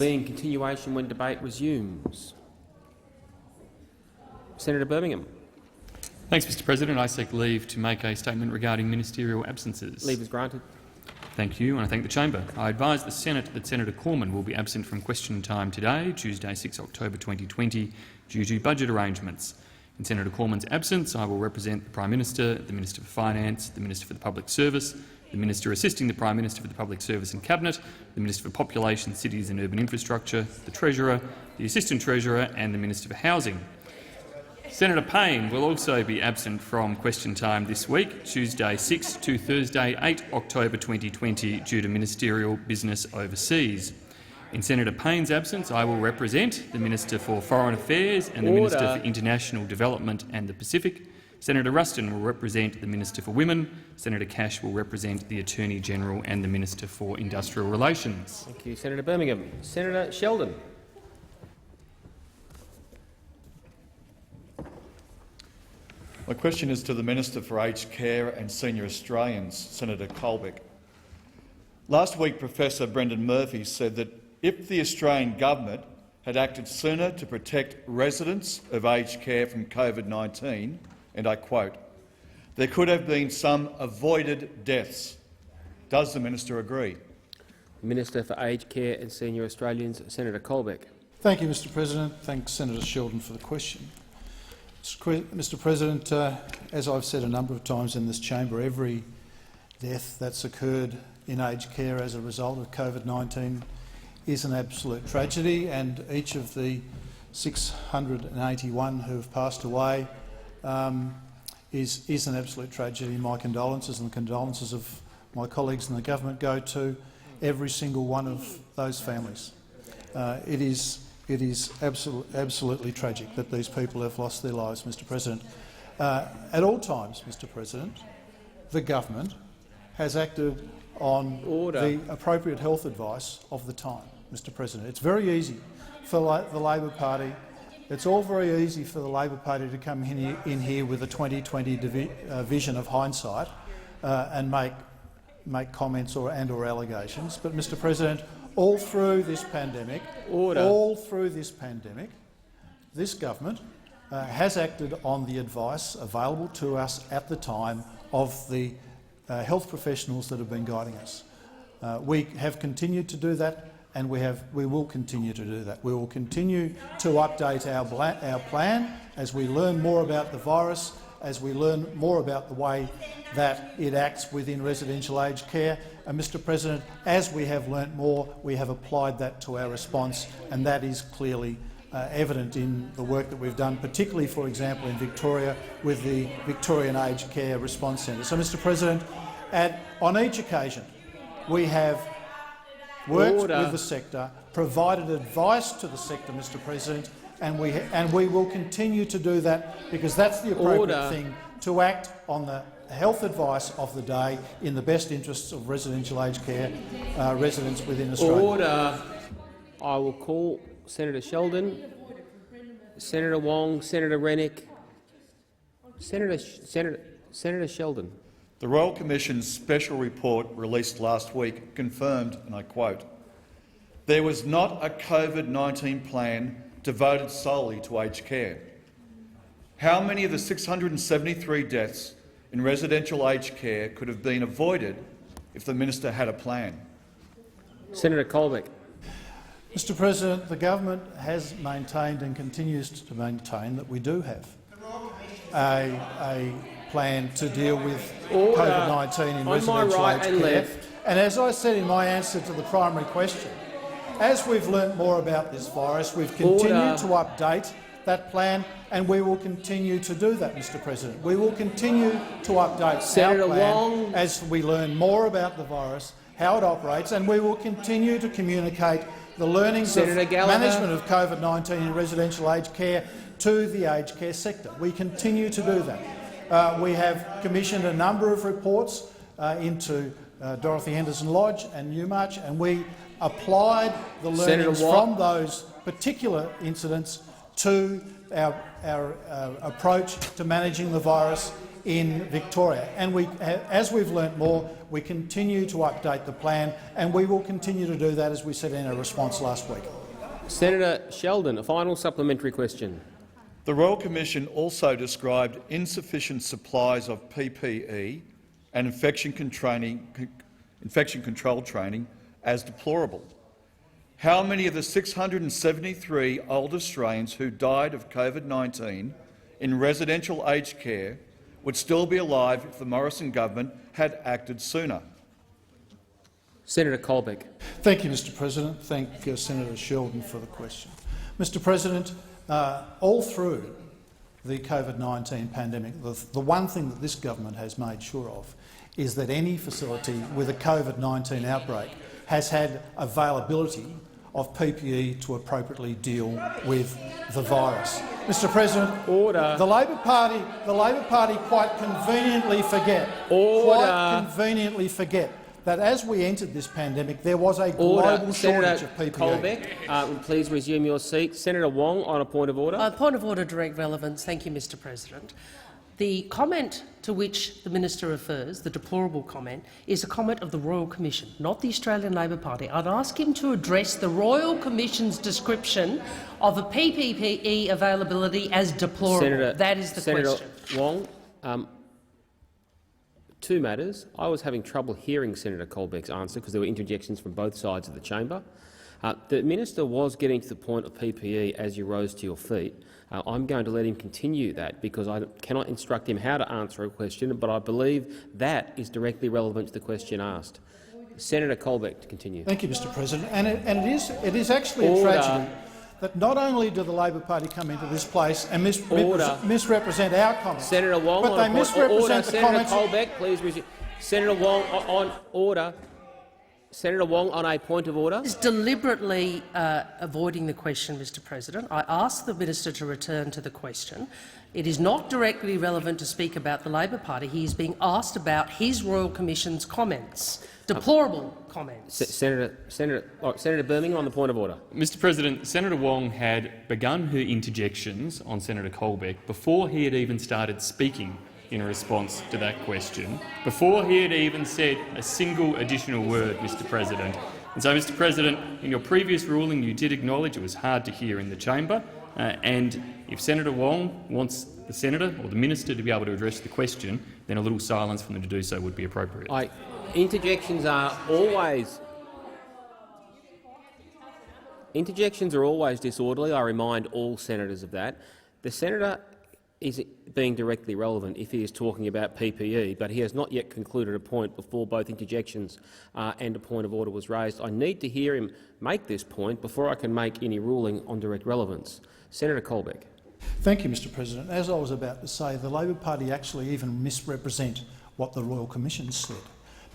In continuation when debate resumes. Senator Birmingham. Thanks, Mr President. I seek leave to make a statement regarding ministerial absences. Leave is granted. Thank you, and I thank the chamber. I advise the Senate that Senator Cormann will be absent from question time today, Tuesday 6 October 2020, due to budget arrangements. In Senator Cormann's absence, I will represent the Prime Minister, the Minister for Finance, the Minister for the Public Service, the Minister assisting the Prime Minister for the Public Service and Cabinet, the Minister for Population, Cities and Urban Infrastructure, the Treasurer, the Assistant Treasurer and the Minister for Housing. Senator Payne will also be absent from question time this week, Tuesday 6 to Thursday 8 October 2020, due to ministerial business overseas. In Senator Payne's absence, I will represent the Minister for Foreign Affairs and the Minister for International Development and the Pacific. Senator Ruston will represent the Minister for Women. Senator Cash will represent the Attorney-General and the Minister for Industrial Relations. Thank you, Senator Birmingham. Senator Sheldon. My question is to the Minister for Aged Care and Senior Australians, Senator Colbeck. Last week, Professor Brendan Murphy said that if the Australian government had acted sooner to protect residents of aged care from COVID-19, and I quote, there could have been some avoided deaths. Does the minister agree? Minister for Aged Care and Senior Australians, Senator Colbeck. Thank you, Mr President. Thanks, Senator Sheldon, for the question. Mr President, as I've said a number of times in this chamber, every death that's occurred in aged care as a result of COVID-19 is an absolute tragedy, and each of the 681 who have passed away is an absolute tragedy. My condolences and the condolences of my colleagues in the government go to every single one of those families. It is absolutely tragic that these people have lost their lives, Mr President. At all times, Mr President, the government has acted on the appropriate health advice of the time, Mr President. It's very easy for the Labor Party. It's all very easy for the Labor Party to come in here with a 2020 vision of hindsight and make comments or allegations. But, Mr President, all through this pandemic, this government has acted on the advice available to us at the time of the health professionals that have been guiding us. We have continued to do that, and we will continue to do that. We will continue to update our plan as we learn more about the virus, as we learn more about the way that it acts within residential aged care. And, Mr President, as we have learnt more, we have applied that to our response, and that is clearly evident in the work that we've done, particularly, for example, in Victoria with the Victorian Aged Care Response Centre. So, Mr President, on each occasion we have worked with the sector, provided advice to the sector, Mr President, and we will continue to do that, because that's the appropriate thing, to act on the health advice of the day in the best interests of residential aged care residents within Australia. Order. I will call Senator Sheldon, Senator Wong, Senator Rennick. Senator Sheldon. The Royal Commission's special report released last week confirmed, and I quote, there was not a COVID-19 plan devoted solely to aged care. How many of the 673 deaths in residential aged care could have been avoided if the minister had a plan? Senator Colbeck. Mr President, the government has maintained and continues to maintain that we do have a plan to deal with COVID-19 in residential aged care. And as I said in my answer to the primary question, as we've learnt more about this virus, we've continued to update that plan, and we will continue to do that, Mr President. We will continue to update our plan as we learn more about the virus, how it operates, and we will continue to communicate the learnings of management of COVID-19 in residential aged care to the aged care sector. We continue to do that. We have commissioned a number of reports into Dorothy Henderson Lodge and Newmarch, and we applied the learnings from those particular incidents to our approach to managing the virus in Victoria. And as we've learnt more, we continue to update the plan, and we will continue to do that, as we said in our response last week. Senator Sheldon, a final supplementary question. The Royal Commission also described insufficient supplies of PPE and infection control training as deplorable. How many of the 673 old Australians who died of COVID-19 in residential aged care would still be alive if the Morrison government had acted sooner? Senator Colbeck. Thank you, Mr President. Thank Senator Sheldon for the question. Mr President, all through the COVID-19 pandemic, the one thing that this government has made sure of is that any facility with a COVID-19 outbreak has had availability of PPE to appropriately deal with the virus. Mr President, Order. The Labor Party quite conveniently forget that as we entered this pandemic, there was a global shortage of PPE. Colbeck, please resume your seat. Senator Wong on a point of order. Point of order, direct relevance. Thank you, Mr President. The comment to which the minister refers, the deplorable comment, is a comment of the Royal Commission, not the Australian Labor Party. I'd ask him to address the Royal Commission's description of a PPE availability as deplorable. That is the question. Senator Wong, two matters. I was having trouble hearing Senator Colbeck's answer because there were interjections from both sides of the chamber. The minister was getting to the point of PPE as you rose to your feet. I'm going to let him continue that because I cannot instruct him how to answer a question, but I believe that is directly relevant to the question asked. Senator Colbeck, to continue. Thank you, Mr President. And it is actually a tragedy that not only do the Labor Party come into this place and misrepresent our comments, Senator Wong, but they misrepresent the comments. Senator Colbeck, please resume. Senator Wong on order. Senator Wong on a point of order. Is deliberately avoiding the question, Mr President. I ask the minister to return to the question. It is not directly relevant to speak about the Labor Party. He is being asked about his Royal Commission's comments, deplorable comments. Senator Birmingham on the point of order. Mr President, Senator Wong had begun her interjections on Senator Colbeck before he had even started speaking in response to that question, before he had even said a single additional word, Mr President. And so, Mr President, in your previous ruling you did acknowledge it was hard to hear in the chamber, and if Senator Wong wants the senator or the minister to be able to address the question, then a little silence from them to do so would be appropriate. Interjections are always disorderly. I remind all senators of that. The senator is being directly relevant if he is talking about PPE, but he has not yet concluded a point before both interjections and a point of order was raised. I need to hear him make this point before I can make any ruling on direct relevance. Senator Colbeck. Thank you, Mr President. As I was about to say, the Labor Party actually even misrepresent what the Royal Commission said.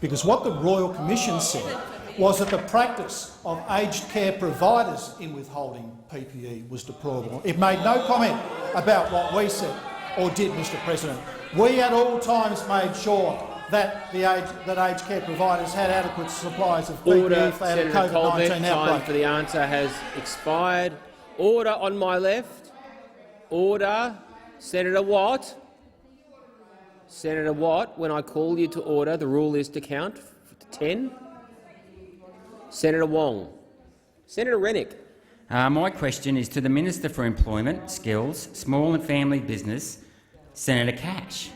Because what the Royal Commission said was that the practice of aged care providers in withholding PPE was deplorable. It made no comment about what we said or did, Mr President. We at all times made sure that aged care providers had adequate supplies of PPE if they had a COVID-19 outbreak. Time for the answer has expired. Order on my left. Order. Senator Watt. Senator Watt, when I call you to order, the rule is to count to 10. Senator Wong. Senator Rennick. My question is to the Minister for Employment, Skills, Small and Family Business, Senator Cash.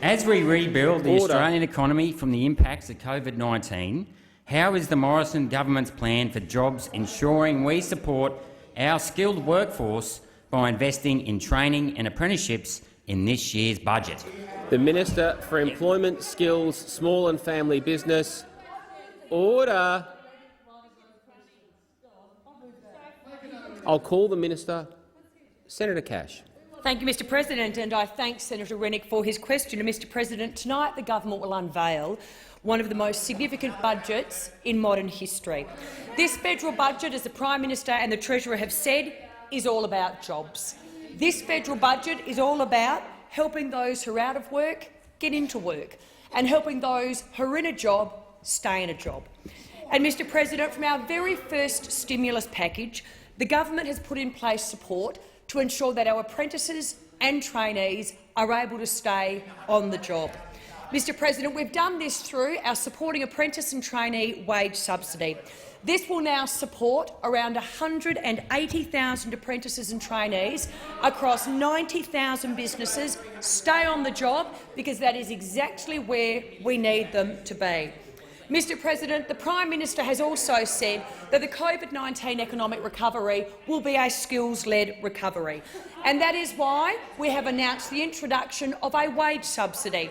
As we rebuild the Australian economy from the impacts of COVID-19, how is the Morrison government's plan for jobs ensuring we support our skilled workforce by investing in training and apprenticeships in this year's budget? The Minister for Employment, Skills, Small and Family Business. Order. I'll call the minister. Senator Cash. Thank you, Mr President, and I thank Senator Rennick for his question. And Mr President, tonight the government will unveil one of the most significant budgets in modern history. This federal budget, as the Prime Minister and the Treasurer have said, is all about jobs. This federal budget is all about helping those who are out of work get into work and helping those who are in a job stay in a job. And, Mr President, from our very first stimulus package, the government has put in place support to ensure that our apprentices and trainees are able to stay on the job. Mr President, we've done this through our Supporting Apprentice and Trainee Wage Subsidy. This will now support around 180,000 apprentices and trainees across 90,000 businesses stay on the job, because that is exactly where we need them to be. Mr President, the Prime Minister has also said that the COVID-19 economic recovery will be a skills-led recovery, and that is why we have announced the introduction of a wage subsidy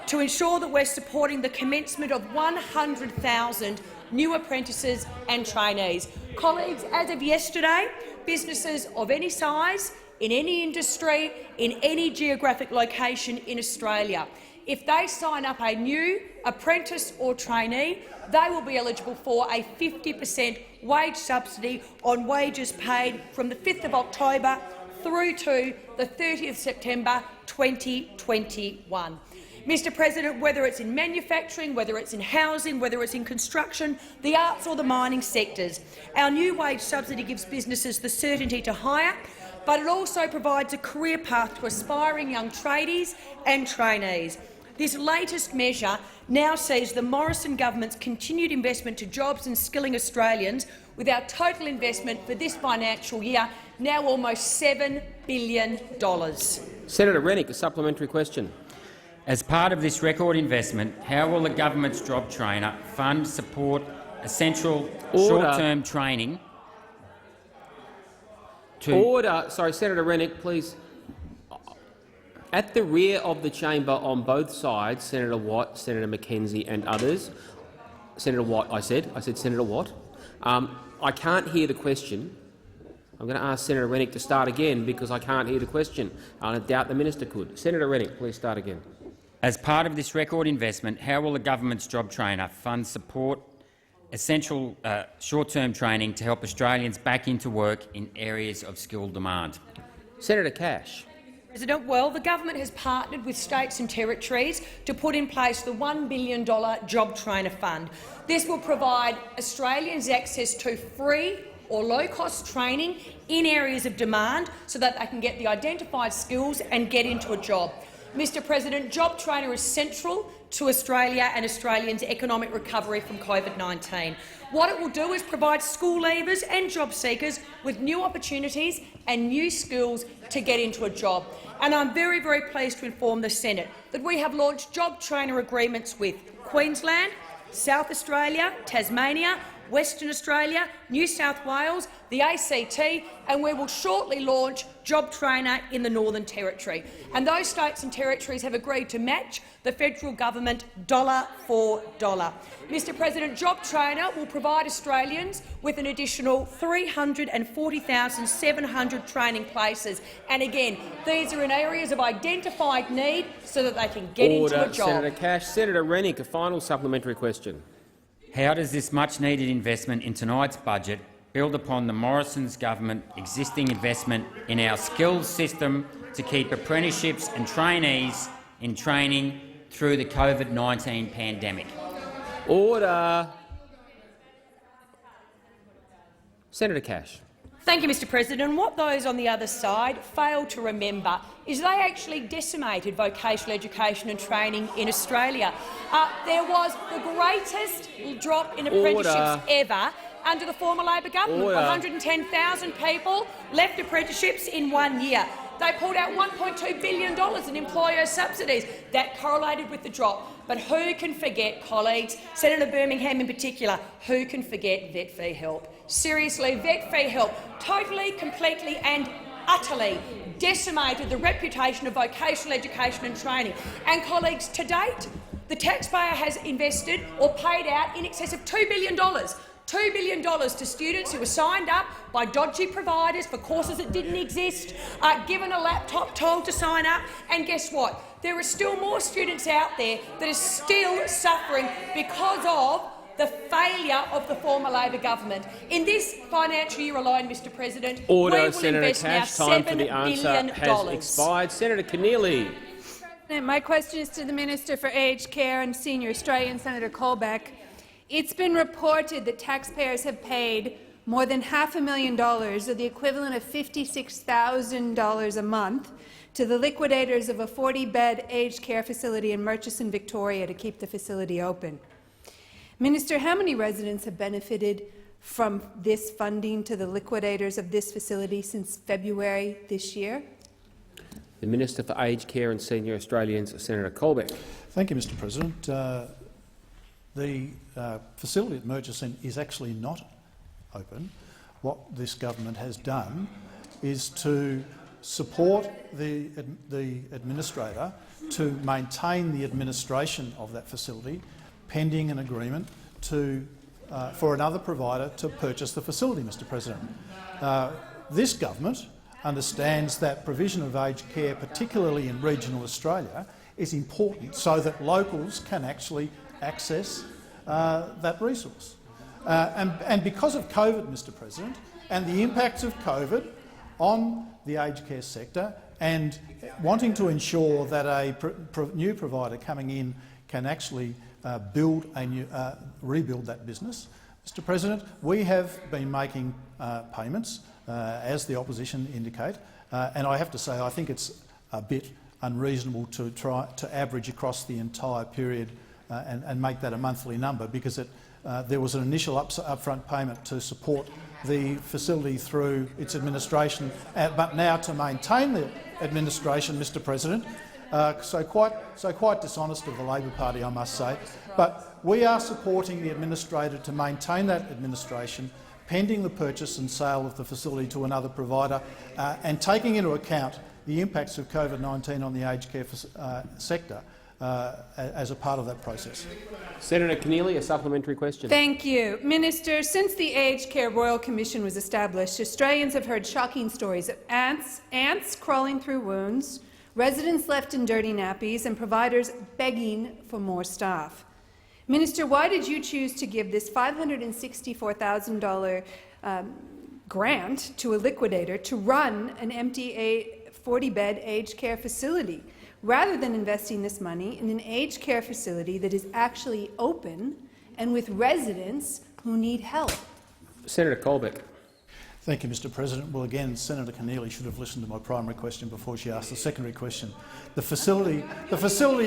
to ensure that we're supporting the commencement of 100,000 new apprentices and trainees. Colleagues, as of yesterday, businesses of any size, in any industry, in any geographic location in Australia, if they sign up a new apprentice or trainee, they will be eligible for a 50% wage subsidy on wages paid from the 5th of October through to the 30th of September 2021. Mr President, whether it's in manufacturing, whether it's in housing, whether it's in construction, the arts or the mining sectors, our new wage subsidy gives businesses the certainty to hire, but it also provides a career path to aspiring young tradies and trainees. This latest measure now sees the Morrison government's continued investment to jobs and skilling Australians, with our total investment for this financial year now almost $7 billion. Senator Rennick, a supplementary question. As part of this record investment, how will the government's job trainer fund, support essential short-term training to— Order. Sorry, Senator Rennick, please. At the rear of the chamber on both sides, Senator Watt, Senator McKenzie and others— Senator Watt, I said Senator Watt. I can't hear the question. I'm going to ask Senator Rennick to start again because I can't hear the question. I doubt the minister could. Senator Rennick, please start again. As part of this record investment, how will the government's job trainer fund, support essential short-term training to help Australians back into work in areas of skill demand? Senator Cash. President, well, the government has partnered with states and territories to put in place the $1 billion Job Trainer Fund. This will provide Australians access to free or low-cost training in areas of demand so that they can get the identified skills and get into a job. Mr President, Job Trainer is central to Australia and Australians' economic recovery from COVID-19. What it will do is provide school leavers and job seekers with new opportunities and new skills to get into a job. And I'm very, very pleased to inform the Senate that we have launched job trainer agreements with Queensland, South Australia, Tasmania, Western Australia, New South Wales, the ACT, and we will shortly launch Job Trainer in the Northern Territory. And those states and territories have agreed to match the federal government dollar for dollar. Mr President, Job Trainer will provide Australians with an additional 340,700 training places. And again, these are in areas of identified need so that they can get into a job. Senator Cash. Senator Rennick, a final supplementary question. How does this much-needed investment in tonight's budget build upon the Morrison's government existing investment in our skills system to keep apprenticeships and trainees in training through the COVID-19 pandemic? Order. Senator Cash. Thank you, Mr President. What those on the other side fail to remember is they actually decimated vocational education and training in Australia. There was the greatest drop in apprenticeships ever under the former Labor government. 110,000 people left apprenticeships in 1 year. They pulled out $1.2 billion in employer subsidies. That correlated with the drop. But who can forget, colleagues, Senator Birmingham in particular, who can forget Vet Fee Help? Seriously, Vet Fee Help totally, completely and utterly decimated the reputation of vocational education and training. And, colleagues, to date, the taxpayer has invested or paid out in excess of $2 billion. $2 billion to students who were signed up by dodgy providers for courses that didn't exist, given a laptop, told to sign up, and guess what? There are still more students out there that are still suffering because of the failure of the former Labor government. In this financial year alone, Mr President, Order, we will Senator invest Cash. now Time $7 for the answer billion. has expired. Senator Keneally. My question is to the Minister for Aged Care and Senior Australian, Senator Colbeck. It's been reported that taxpayers have paid more than $500,000, or the equivalent of $56,000 a month, to the liquidators of a 40-bed aged care facility in Murchison, Victoria, to keep the facility open. Minister, how many residents have benefited from this funding to the liquidators of this facility since February this year? The Minister for Aged Care and Senior Australians, Senator Colbeck. Thank you, Mr President. The facility at Murchison is actually not open. What this government has done is to support the administrator to maintain the administration of that facility pending an agreement for another provider to purchase the facility, Mr President. This government understands that provision of aged care, particularly in regional Australia, is important so that locals can actually access that resource. And because of COVID, Mr President, and the impacts of COVID on the aged care sector, and wanting to ensure that a new provider coming in can actually rebuild that business, Mr President, we have been making payments, as the opposition indicate, and I have to say I think it's a bit unreasonable to try to average across the entire period and make that a monthly number, because there was an initial upfront payment to support the facility through its administration, but now to maintain the administration, Mr President. So quite dishonest of the Labor Party, I must say. But we are supporting the administrator to maintain that administration pending the purchase and sale of the facility to another provider, and taking into account the impacts of COVID-19 on the aged care sector as a part of that process. Senator Keneally, a supplementary question. Thank you. Minister, since the Aged Care Royal Commission was established, Australians have heard shocking stories of ants crawling through wounds, residents left in dirty nappies, and providers begging for more staff. Minister, why did you choose to give this $564,000 grant to a liquidator to run an empty 40-bed aged care facility, rather than investing this money in an aged care facility that is actually open and with residents who need help? Senator Colbeck. Thank you, Mr President. Well, again, Senator Keneally should have listened to my primary question before she asked the secondary question. The facility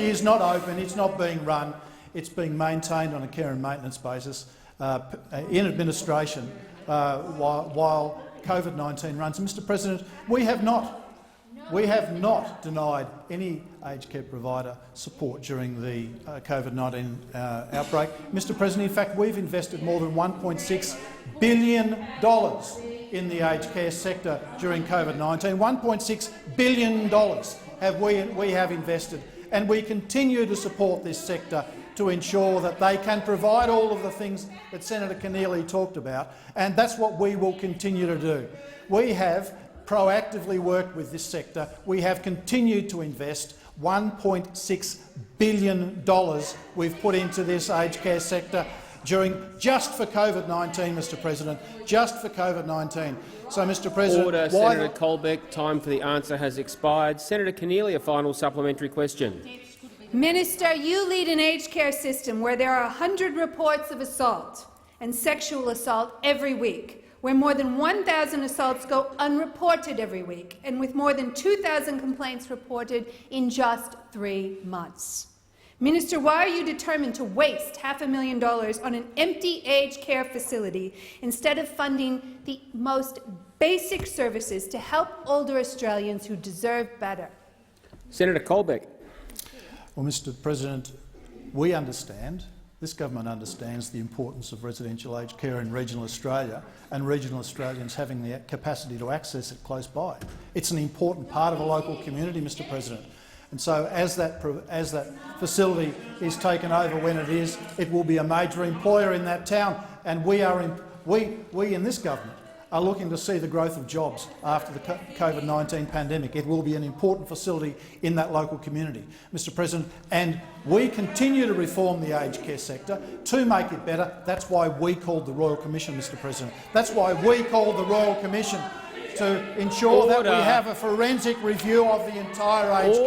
is not open. It's not being run. It's being maintained on a care and maintenance basis in administration while COVID-19 runs. And Mr President, we have not denied any aged care provider support during the COVID-19 outbreak. Mr President, in fact, we've invested more than $1.6 billion in the aged care sector during COVID-19. $1.6 billion we have invested, and we continue to support this sector to ensure that they can provide all of the things that Senator Keneally talked about, and that's what we will continue to do. We have proactively worked with this sector. We have continued to invest $1.6 billion we've put into this aged care sector just for COVID-19, Mr President, just for COVID-19. So, Mr President— Order, Senator Colbeck. Time for the answer has expired. Senator Keneally, a final supplementary question. Minister, you lead an aged care system where there are 100 reports of assault and sexual assault every week, where more than 1,000 assaults go unreported every week, and with more than 2,000 complaints reported in just 3 months. Minister, why are you determined to waste $500,000 on an empty aged care facility instead of funding the most basic services to help older Australians who deserve better? Senator Colbeck. Well, Mr President, we understand, this government understands the importance of residential aged care in regional Australia and regional Australians having the capacity to access it close by. It's an important part of a local community, Mr President. And so as that facility is taken over when it will be a major employer in that town, and we in this government are looking to see the growth of jobs after the COVID-19 pandemic. It will be an important facility in that local community, Mr President, and we continue to reform the aged care sector to make it better. That's why we called the Royal Commission, Mr President. That's why we called the Royal Commission, to ensure that we have a forensic review of the entire aged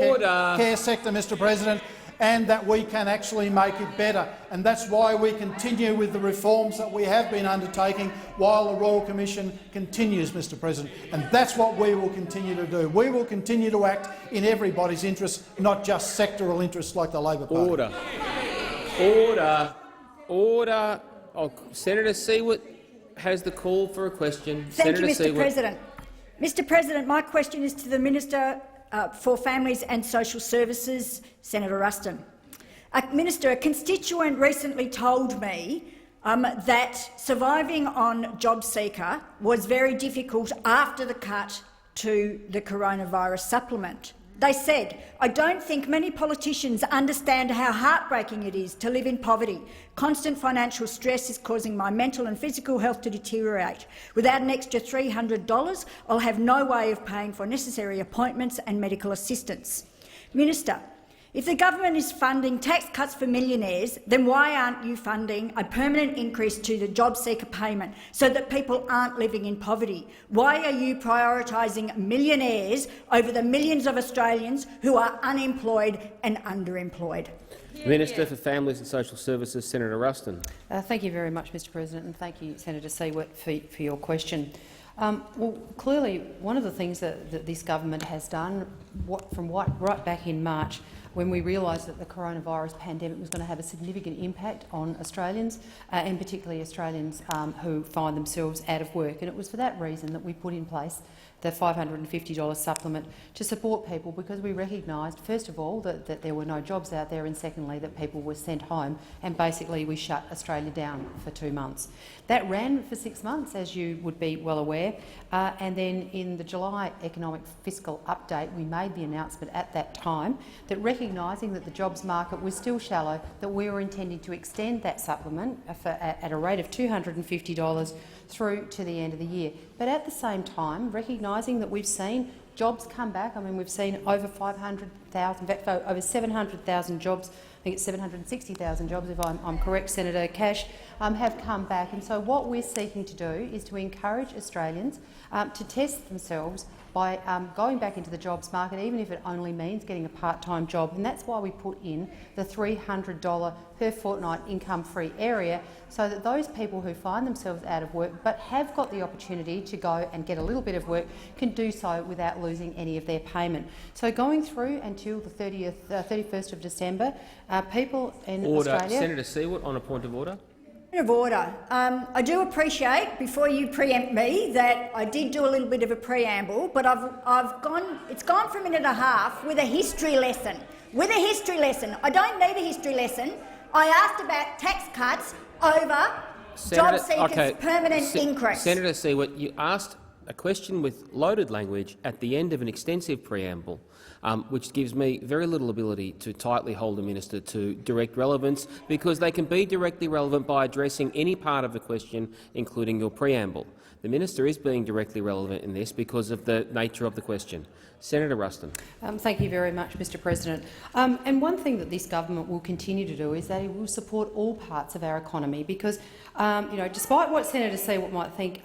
care sector, Mr President, and that we can actually make it better. And that's why we continue with the reforms that we have been undertaking while the Royal Commission continues, Mr President. And that's what we will continue to do. We will continue to act in everybody's interest, not just sectoral interests like the Labor Party. Order. Order. Order. Oh, Senator Siewert has the call for a question. Thank Senator you, Mr Siewert. President. Mr President, my question is to the Minister for Families and Social Services, Senator Ruston. Minister, a constituent recently told me that surviving on JobSeeker was very difficult after the cut to the coronavirus supplement. They said, "I don't think many politicians understand how heartbreaking it is to live in poverty. Constant financial stress is causing my mental and physical health to deteriorate. Without an extra $300, I'll have no way of paying for necessary appointments and medical assistance." Minister, if the government is funding tax cuts for millionaires, then why aren't you funding a permanent increase to the JobSeeker payment so that people aren't living in poverty? Why are you prioritising millionaires over the millions of Australians who are unemployed and underemployed? Minister for Families and Social Services, Senator Ruston. Thank you very much, Mr President, and thank you, Senator Siewert, for your question. Well, clearly, one of the things that this government has done right back in March, when we realised that the coronavirus pandemic was going to have a significant impact on Australians, and particularly Australians who find themselves out of work. And it was for that reason that we put in place the $550 supplement to support people, because we recognised, first of all, that there were no jobs out there, and secondly, that people were sent home, and basically we shut Australia down for 2 months. That ran for 6 months, as you would be well aware, and then in the July economic fiscal update we made the announcement at that time that, recognising that the jobs market was still shallow, that we were intending to extend that supplement at a rate of $250 through to the end of the year. But at the same time, recognising that we've seen jobs come back. I mean, we've seen over 500,000, in fact, over 700,000 jobs. I think it's 760,000 jobs, if I'm correct, Senator Cash, have come back. And so what we're seeking to do is to encourage Australians to test themselves by going back into the jobs market, even if it only means getting a part-time job. And that's why we put in the $300 per fortnight income-free area, so that those people who find themselves out of work but have got the opportunity to go and get a little bit of work can do so without losing any of their payment. So going through until the 31st of December, people in Australia— Senator Siewert, on a point of order. Of order. I do appreciate, before you preempt me, that I did do a little bit of a preamble, but it's gone for a minute and a half with a history lesson. With a history lesson. I don't need a history lesson. I asked about tax cuts over JobSeeker's permanent increase. Senator Siewert, you asked a question with loaded language at the end of an extensive preamble, which gives me very little ability to tightly hold a minister to direct relevance, because they can be directly relevant by addressing any part of the question, including your preamble. The minister is being directly relevant in this because of the nature of the question. Senator Ruston. Thank you very much, Mr President. And one thing that this government will continue to do is that it will support all parts of our economy, because despite what Senator Siewert might think,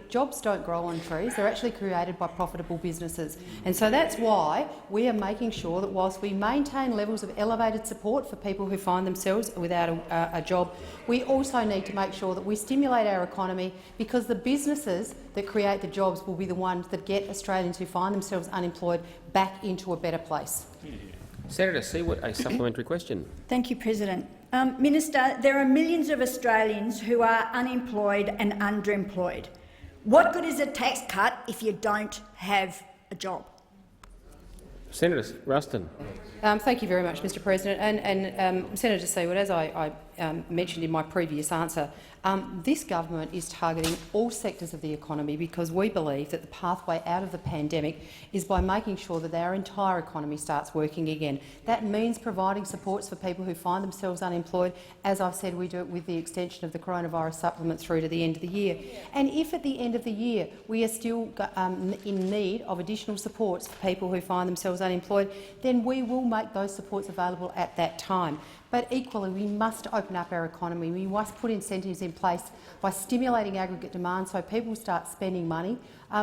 jobs don't grow on trees. They're actually created by profitable businesses. And so that's why we are making sure that whilst we maintain levels of elevated support for people who find themselves without a job, we also need to make sure that we stimulate our economy, because the businesses that create the jobs will be the ones that get Australians who find themselves unemployed back into a better place. Senator Siewert, a supplementary question. Thank you, President. Minister, there are millions of Australians who are unemployed and underemployed. What good is a tax cut if you don't have a job? Senator Ruston. Thank you very much, Mr President. And Senator Siewert, as I mentioned in my previous answer, this government is targeting all sectors of the economy, because we believe that the pathway out of the pandemic is by making sure that our entire economy starts working again. That means providing supports for people who find themselves unemployed. As I've said, we do it with the extension of the coronavirus supplement through to the end of the year. And if at the end of the year we are still in need of additional supports for people who find themselves unemployed, then we will make those supports available at that time. But equally, we must open up our economy. We must put incentives in place by stimulating aggregate demand so people start spending money.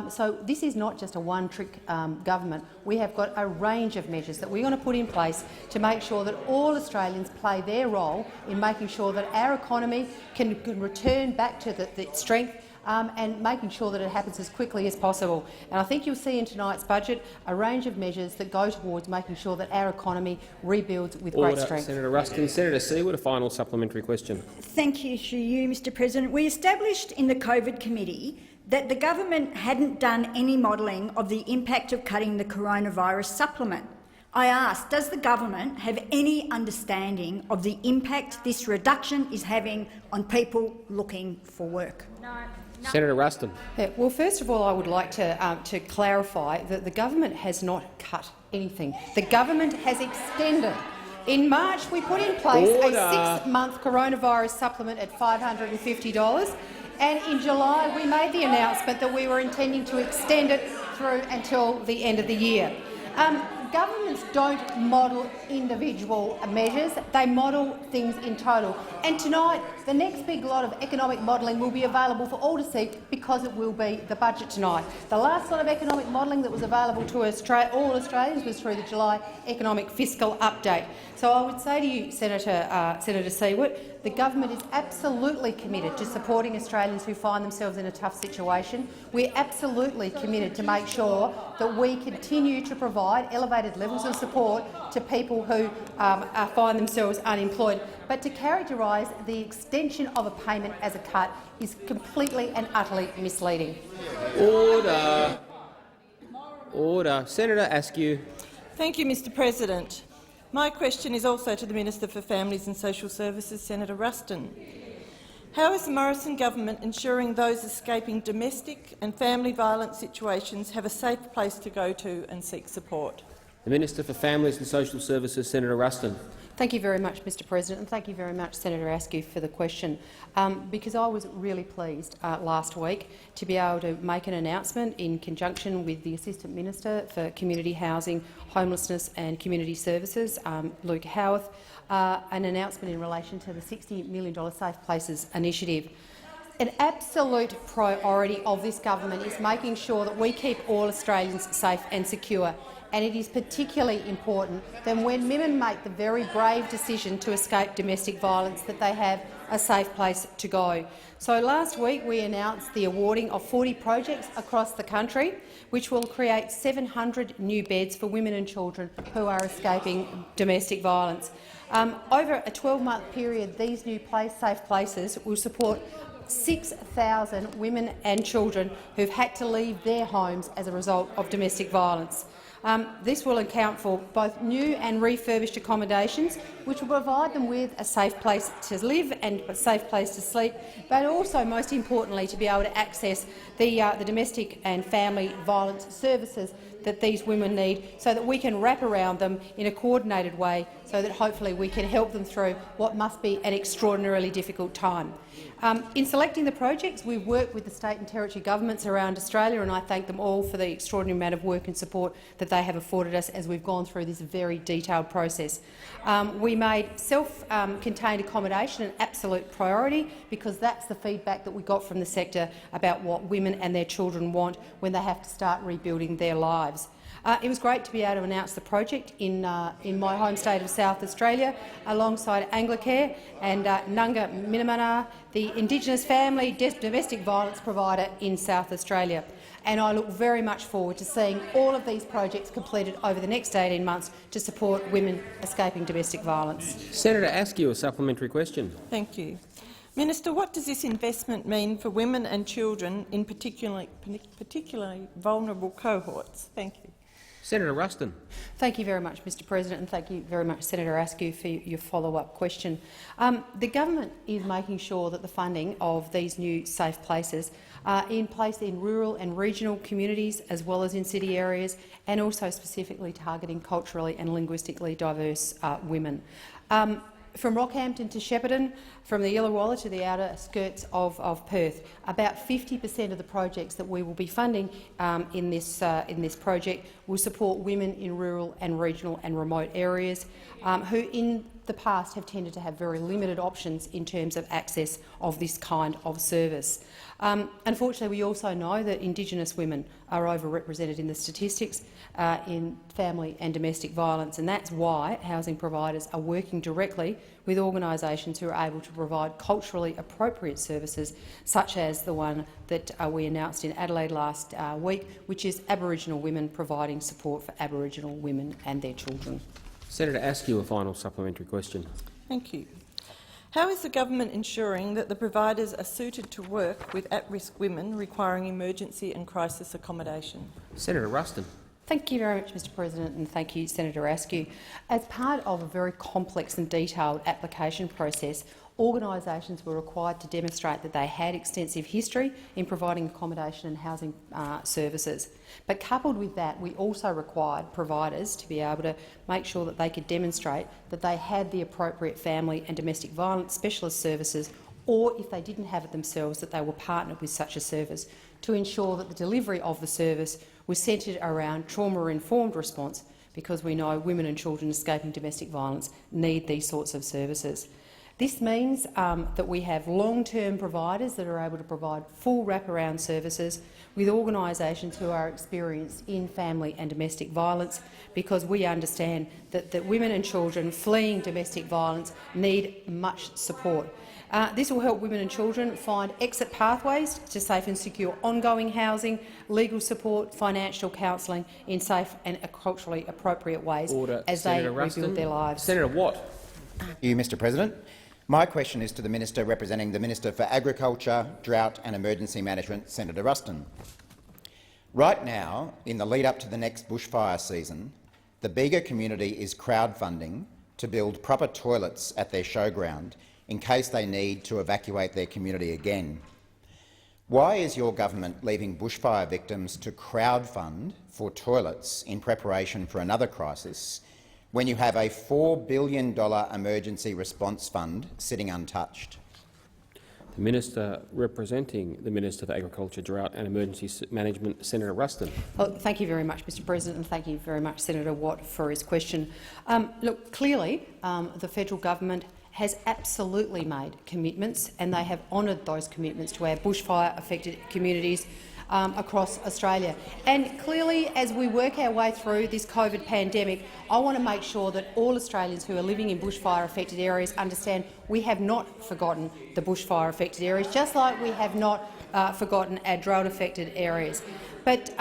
So this is not just a one-trick government. We have got a range of measures that we're going to put in place to make sure that all Australians play their role in making sure that our economy can return back to the strength and making sure that it happens as quickly as possible. And I think you'll see in tonight's budget a range of measures that go towards making sure that our economy rebuilds with great strength. Senator Ruston. Senator Siewert, a final supplementary question. Thank you to you, Mr President. We established in the COVID committee that the government hadn't done any modelling of the impact of cutting the coronavirus supplement. I ask, does the government have any understanding of the impact this reduction is having on people looking for work? No. Senator Ruston. Yeah, well, first of all, I would like to clarify that the government has not cut anything. The government has extended. In March, we put in place a 6-month coronavirus supplement at $550, and in July we made the announcement that we were intending to extend it through until the end of the year. Governments don't model individual measures, they model things in total. And tonight, the next big lot of economic modelling will be available for all to see because it will be the budget tonight. The last lot of economic modelling that was available to all Australians was through the July Economic Fiscal Update. So I would say to you, Senator Siewert, the government is absolutely committed to supporting Australians who find themselves in a tough situation. We're absolutely committed to make sure that we continue to provide elevated levels of support to people who find themselves unemployed. But to characterise the extension of a payment as a cut is completely and utterly misleading. Order. Order. Senator Askew. Thank you, Mr President. My question is also to the Minister for Families and Social Services, Senator Ruston. How is the Morrison government ensuring those escaping domestic and family violence situations have a safe place to go to and seek support? The Minister for Families and Social Services, Senator Ruston. Thank you very much, Mr President, and thank you very much, Senator Askew, for the question, because I was really pleased last week to be able to make an announcement in conjunction with the Assistant Minister for Community Housing, Homelessness and Community Services, Luke Howarth, an announcement in relation to the $60 million Safe Places initiative. An absolute priority of this government is making sure that we keep all Australians safe and secure. And it is particularly important that when women make the very brave decision to escape domestic violence, that they have a safe place to go. So last week we announced the awarding of 40 projects across the country, which will create 700 new beds for women and children who are escaping domestic violence. Over a 12-month period, these new safe places will support 6,000 women and children who've had to leave their homes as a result of domestic violence. This will account for both new and refurbished accommodations, which will provide them with a safe place to live and a safe place to sleep, but also, most importantly, to be able to access the domestic and family violence services that these women need, so that we can wrap around them in a coordinated way, so that hopefully we can help them through what must be an extraordinarily difficult time. In selecting the projects, we've worked with the state and territory governments around Australia, and I thank them all for the extraordinary amount of work and support that they have afforded us as we've gone through this very detailed process. We made self-contained accommodation an absolute priority, because that's the feedback that we got from the sector about what women and their children want when they have to start rebuilding their lives. It was great to be able to announce the project in my home state of South Australia, alongside Anglicare and Nunga Minamana, the Indigenous family domestic violence provider in South Australia. And I look very much forward to seeing all of these projects completed over the next 18 months to support women escaping domestic violence. Senator Askew, a supplementary question. Thank you. Minister, what does this investment mean for women and children in particularly vulnerable cohorts? Thank you. Senator Ruston. Thank you very much, Mr President, and thank you very much, Senator Askew, for your follow-up question. The government is making sure that the funding of these new safe places are in place in rural and regional communities, as well as in city areas, and also specifically targeting culturally and linguistically diverse women. From Rockhampton to Shepparton, from the Illawarra to the outer skirts of Perth, about 50% of the projects that we will be funding in this project will support women in rural and regional and remote areas who, in the past have tended to have very limited options in terms of access of this kind of service. Unfortunately, we also know that Indigenous women are overrepresented in the statistics in family and domestic violence, and that's why housing providers are working directly with organisations who are able to provide culturally appropriate services, such as the one that we announced in Adelaide last week, which is Aboriginal women providing support for Aboriginal women and their children. Senator Askew, a final supplementary question. Thank you. How is the government ensuring that the providers are suited to work with at-risk women requiring emergency and crisis accommodation? Senator Ruston. Thank you very much, Mr President, and thank you, Senator Askew. As part of a very complex and detailed application process, organisations were required to demonstrate that they had extensive history in providing accommodation and housing services. But coupled with that, we also required providers to be able to make sure that they could demonstrate that they had the appropriate family and domestic violence specialist services, or if they didn't have it themselves, that they were partnered with such a service to ensure that the delivery of the service was centred around trauma-informed response, because we know women and children escaping domestic violence need these sorts of services. This means that we have long-term providers that are able to provide full wraparound services with organisations who are experienced in family and domestic violence, because we understand that women and children fleeing domestic violence need much support. This will help women and children find exit pathways to safe and secure ongoing housing, legal support, financial counselling in safe and culturally appropriate ways as Senator they Ruston. rebuild their lives. Senator Watt. Thank you, Mr President. My question is to the Minister representing the Minister for Agriculture, Drought and Emergency Management, Senator Ruston. Right now, in the lead-up to the next bushfire season, the Bega community is crowdfunding to build proper toilets at their showground in case they need to evacuate their community again. Why is your government leaving bushfire victims to crowdfund for toilets in preparation for another crisis when you have a $4 billion emergency response fund sitting untouched? The Minister representing the Minister for Agriculture, Drought and Emergency Management, Senator Ruston. Well, thank you very much, Mr President, and thank you very much, Senator Watt, for his question. Look, clearly the federal government has absolutely made commitments, and they have honoured those commitments to our bushfire-affected communities across Australia. And clearly, as we work our way through this COVID pandemic, I want to make sure that all Australians who are living in bushfire-affected areas understand we have not forgotten the bushfire-affected areas, just like we have not forgotten our drought-affected areas. But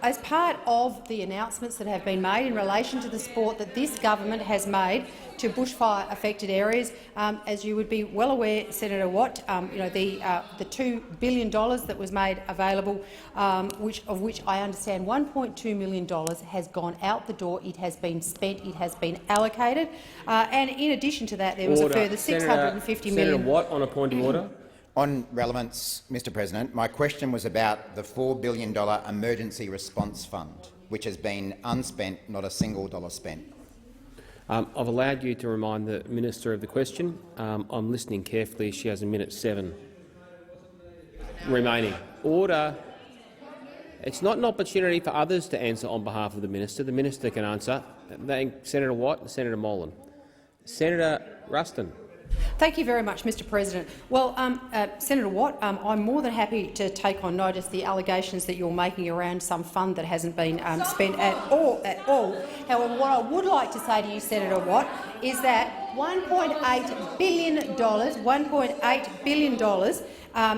as part of the announcements that have been made in relation to the support that this government has made to bushfire-affected areas, as you would be well aware, Senator Watt, the $2 billion that was made available, of which I understand $1.2 million has gone out the door. It has been spent. It has been allocated, and in addition to that, there was a further $650 million. Senator Watt, on a point of order. On relevance, Mr President, my question was about the $4 billion emergency response fund, which has been unspent, not a single dollar spent. I've allowed you to remind the Minister of the question. I'm listening carefully. She has 1:07 remaining. Order. It's not an opportunity for others to answer on behalf of the Minister. The Minister can answer. Thank Senator Watt and Senator Molan. Senator Ruston. Thank you very much, Mr President. Well, Senator Watt, I'm more than happy to take on notice the allegations that you're making around some fund that hasn't been spent at all. However, what I would like to say to you, Senator Watt, is that $1.8 billion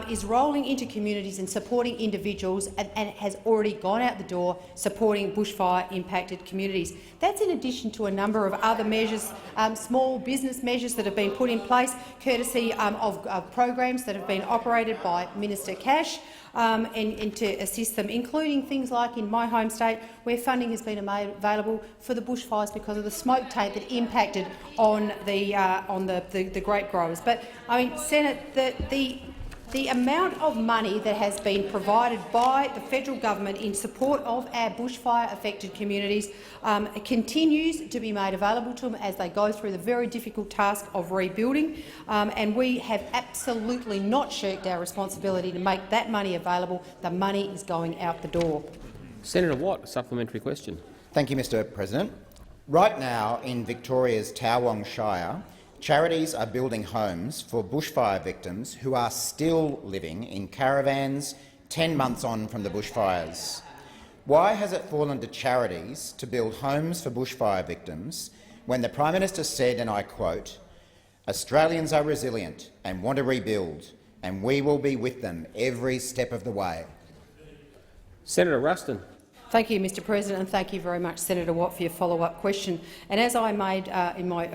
is rolling into communities and supporting individuals, and has already gone out the door supporting bushfire-impacted communities. That's in addition to a number of other measures, small business measures that have been put in place, courtesy of programs that have been operated by Minister Cash, and to assist them, including things like in my home state, where funding has been made available for the bushfires because of the smoke taint that impacted on the grape growers. But I mean, Senate, the amount of money that has been provided by the federal government in support of our bushfire-affected communities continues to be made available to them as they go through the very difficult task of rebuilding, and we have absolutely not shirked our responsibility to make that money available. The money is going out the door. Senator Watt, a supplementary question. Thank you, Mr President. Right now, in Victoria's Towong Shire, charities are building homes for bushfire victims who are still living in caravans 10 months on from the bushfires. Why has it fallen to charities to build homes for bushfire victims when the Prime Minister said, and I quote, "Australians are resilient and want to rebuild, and we will be with them every step of the way"? Senator Ruston. Thank you, Mr President, and thank you very much, Senator Watt, for your follow-up question. And as I made in my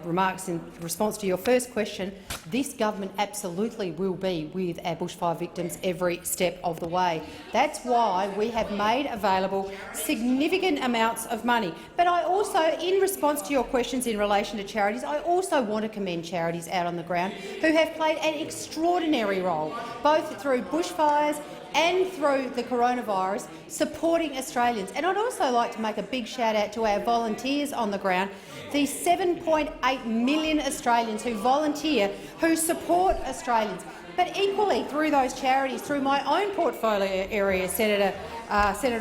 remarks in response to your first question, this government absolutely will be with our bushfire victims every step of the way. That's why we have made available significant amounts of money. But I also, in response to your questions in relation to charities, I also want to commend charities out on the ground who have played an extraordinary role, both through bushfires and through the coronavirus, supporting Australians. And I'd also like to make a big shout-out to our volunteers on the ground, the 7.8 million Australians who volunteer, who support Australians. But equally, through those charities, through my own portfolio area, Senator